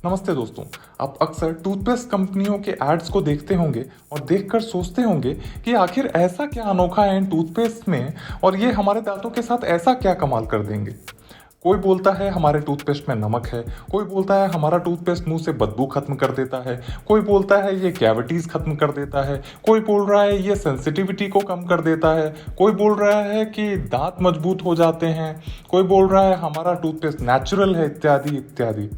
नमस्ते दोस्तों। आप अक्सर टूथपेस्ट कंपनियों के एड्स को देखते होंगे और देखकर सोचते होंगे कि आखिर ऐसा क्या अनोखा है इन टूथपेस्ट में और ये हमारे दांतों के साथ ऐसा क्या कमाल कर देंगे। कोई बोलता है हमारे टूथपेस्ट में नमक है, कोई बोलता है हमारा टूथपेस्ट मुंह से बदबू खत्म कर देता है, कोई बोलता है ये कैविटीज खत्म कर देता है, कोई बोल रहा है ये सेंसिटिविटी को कम कर देता है, कोई बोल रहा है कि दांत मजबूत हो जाते हैं, कोई बोल रहा है हमारा टूथपेस्ट नेचुरल है, इत्यादि इत्यादि।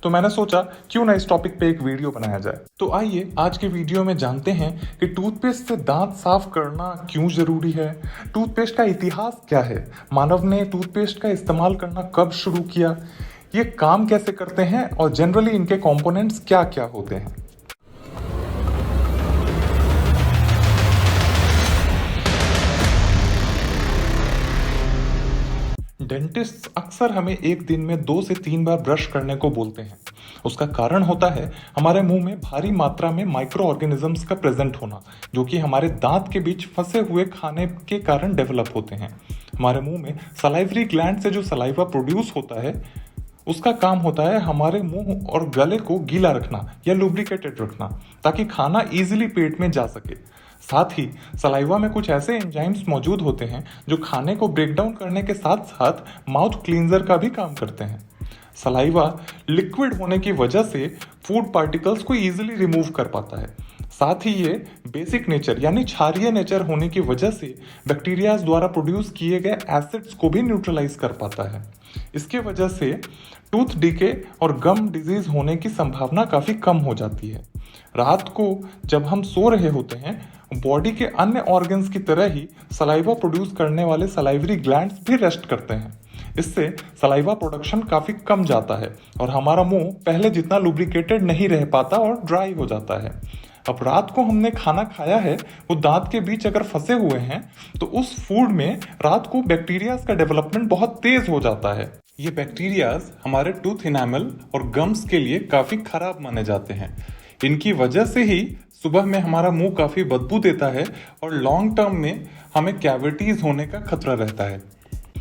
तो मैंने सोचा क्यों ना इस टॉपिक पे एक वीडियो बनाया जाए। तो आइए आज के वीडियो में जानते हैं कि टूथपेस्ट से दांत साफ करना क्यों जरूरी है, टूथपेस्ट का इतिहास क्या है, मानव ने टूथपेस्ट का इस्तेमाल करना कब शुरू किया, ये काम कैसे करते हैं और जनरली इनके कंपोनेंट्स क्या क्या होते हैं। डेंटिस्ट अक्सर हमें एक दिन में 2 से 3 बार ब्रश करने को बोलते हैं। उसका कारण होता है हमारे मुंह में भारी मात्रा में माइक्रो ऑर्गेनिजम्स का प्रेजेंट होना, जो कि हमारे दांत के बीच फंसे हुए खाने के कारण डेवलप होते हैं। हमारे मुंह में सलाइवरी ग्लैंड से जो सलाइवा प्रोड्यूस होता है, उसका काम होता है हमारे मुंह और गले को गीला रखना या लुब्रिकेटेड रखना, ताकि खाना इजीली पेट में जा सके। साथ ही सलाइवा में कुछ ऐसे एंजाइम्स मौजूद होते हैं जो खाने को ब्रेक डाउन करने के साथ साथ माउथ क्लींजर का भी काम करते हैं। सलाइवा लिक्विड होने की वजह से फूड पार्टिकल्स को इजीली रिमूव कर पाता है। साथ ही ये बेसिक नेचर यानी क्षारीय नेचर होने की वजह से बैक्टीरियाज द्वारा प्रोड्यूस किए गए एसिड्स को भी न्यूट्रलाइज कर पाता है। इसके वजह से टूथ डीके और गम डिजीज होने की संभावना काफी कम हो जाती है। रात को जब हम सो रहे होते हैं, बॉडी के अन्य ऑर्गन्स की तरह ही सलाइवा प्रोड्यूस करने वाले सलाइवरी ग्लैंड्स भी रेस्ट करते हैं। इससे सलाइवा प्रोडक्शन काफी कम जाता है और हमारा मुंह पहले जितना लुब्रिकेटेड नहीं रह पाता और ड्राई हो जाता है। अब रात को हमने खाना खाया है, वो दांत के बीच अगर फंसे हुए हैं तो उस फूड में रात को बैक्टीरियाज का डेवलपमेंट बहुत तेज हो जाता है। ये बैक्टीरियाज हमारे टूथ इनामल और गम्स के लिए काफी खराब माने जाते हैं। इनकी वजह से ही सुबह में हमारा मुंह काफी बदबू देता है और लॉन्ग टर्म में हमें कैविटीज होने का खतरा रहता है,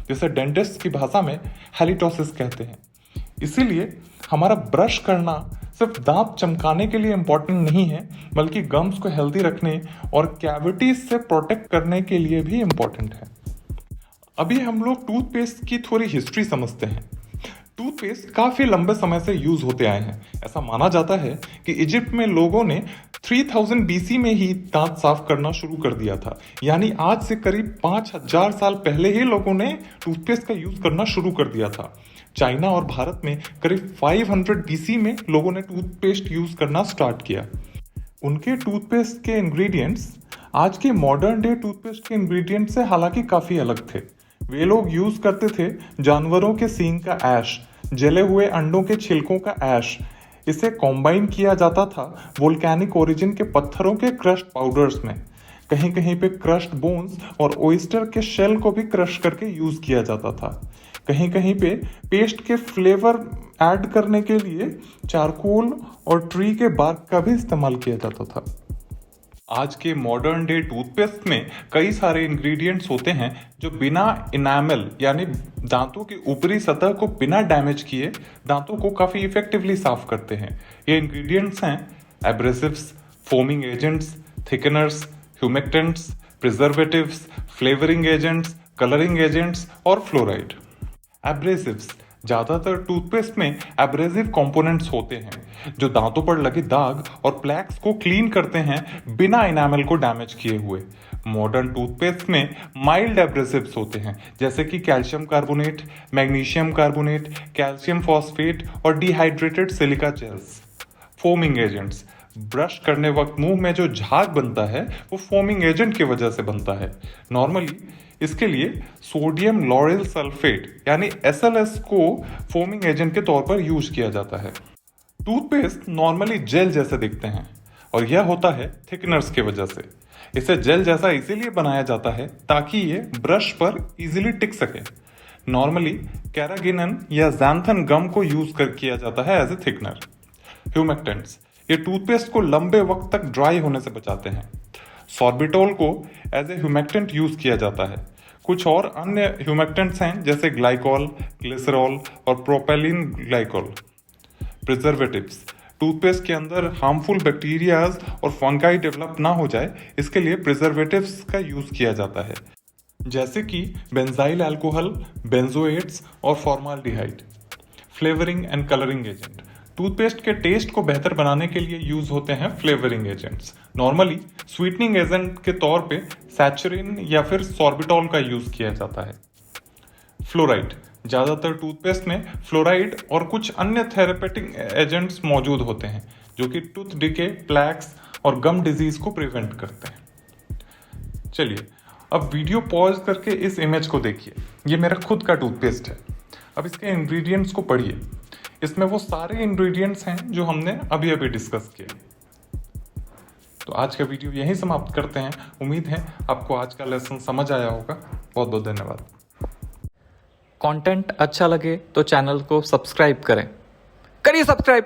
जिसे डेंटिस्ट की भाषा में हैलिटोसिस कहते हैं। इसीलिए हमारा ब्रश करना सिर्फ दांत चमकाने के लिए इम्पोर्टेंट नहीं है, बल्कि गम्स को हेल्दी रखने और कैविटीज से प्रोटेक्ट करने के लिए भी इम्पोर्टेंट है। अभी हम लोग टूथपेस्ट की थोड़ी हिस्ट्री समझते हैं। टूथपेस्ट काफी लंबे समय से यूज होते आए हैं। ऐसा माना जाता है कि इजिप्ट में लोगों ने 3000 बीसी में ही दांत साफ करना शुरू कर दिया था, यानी आज से करीब 5000 साल पहले ही लोगों ने टूथपेस्ट का यूज करना शुरू कर दिया था। चाइना और भारत में करीब 500 बीसी में लोगों ने टूथपेस्ट यूज करना स्टार्ट किया। उनके टूथपेस्ट के इंग्रेडिएंट्स आज के मॉडर्न डे टूथपेस्ट के इंग्रेडिएंट से हालांकि काफी अलग थे। वे लोग यूज करते थे जानवरों के सींग का ऐश, जले हुए अंडों के छिलकों का ऐश। इसे कॉम्बाइन किया जाता था वोल्केनिक ओरिजिन के पत्थरों के क्रश्ड पाउडर्स में। कहीं कहीं पे क्रश्ड बोन्स और ओयस्टर के शेल को भी क्रश करके यूज किया जाता था। कहीं कहीं पे पेस्ट के फ्लेवर ऐड करने के लिए चारकोल और ट्री के बार्क का भी इस्तेमाल किया जाता था। आज के मॉडर्न डे टूथपेस्ट में कई सारे इंग्रेडिएंट्स होते हैं जो बिना इनामल यानी दांतों की ऊपरी सतह को बिना डैमेज किए दांतों को काफी इफेक्टिवली साफ करते हैं। ये इंग्रेडिएंट्स हैं abrasives, foaming agents, thickeners, humectants, preservatives, flavouring agents, colouring agents और फ्लोराइड। एब्रेसिव्स ज्यादातर टूथपेस्ट में एब्रेसिव कंपोनेंट्स होते हैं जो दांतों पर लगे दाग और प्लैक्स को क्लीन करते हैं बिना इनामल को डैमेज किए हुए। मॉडर्न टूथपेस्ट में माइल्ड एब्रेसिव्स होते हैं, जैसे कि calcium carbonate, magnesium carbonate, calcium phosphate और dehydrated silica gels. Foaming agents brush करने वक्त मुंह में जो झाग बनता है वो फोमिंग एजेंट की वजह से बनता है। नॉर्मली इसके लिए सोडियम लॉरेल सल्फेट यानी SLS को फोमिंग एजेंट के तौर पर यूज किया जाता है। टूथपेस्ट नॉर्मली जेल जैसे दिखते हैं और यह होता है थिकनर्स की वजह से। इसे जेल जैसा इसीलिए बनाया जाता है ताकि ये ब्रश पर इजीली टिक सके। नॉर्मली कैरागिनन या ज़ैंथन गम को यूज कर किया जाता है एज ए थिकनर। ह्यूमेक्टेंट्स ये टूथपेस्ट को लंबे वक्त तक ड्राई होने से बचाते हैं। सॉर्बिटोल को एज ए ह्यूमेक्टेंट यूज किया जाता है। कुछ और अन्य ह्यूमेक्टेंट्स हैं जैसे ग्लाइकॉल, ग्लिसरॉल और प्रोपेलिन ग्लाइकॉल। प्रिजर्वेटिव्स। टूथपेस्ट के अंदर हार्मफुल बैक्टीरियाज और फंगाई डेवलप ना हो जाए, इसके लिए प्रिजर्वेटिव्स का यूज किया जाता है, जैसे कि बेंजाइल अल्कोहल, बेंजोएट्स और formaldehyde. Flavouring and colouring agent. Toothpaste के टेस्ट को बेहतर बनाने के लिए यूज होते हैं flavouring agents. Normally sweetening agent के तौर पे सैचुरिन या फिर सॉर्बिटॉल का यूज किया जाता है। फ्लोराइड। ज़्यादातर टूथपेस्ट में फ्लोराइड और कुछ अन्य थेरेपेटिक एजेंट्स मौजूद होते हैं जो कि टूथ डिके, प्लैक्स और गम डिजीज को प्रिवेंट करते हैं। चलिए अब वीडियो पॉज करके इस इमेज को देखिए। ये मेरा खुद का टूथपेस्ट है। अब इसके इंग्रेडिएंट्स को पढ़िए। इसमें वो सारे इंग्रेडिएंट्स हैं जो हमने अभी अभी डिस्कस किए। तो आज का वीडियो यहीं समाप्त करते हैं। उम्मीद है आपको आज का लेसन समझ आया होगा। बहुत बहुत धन्यवाद। कंटेंट अच्छा लगे तो चैनल को सब्सक्राइब करें। करिए सब्सक्राइब।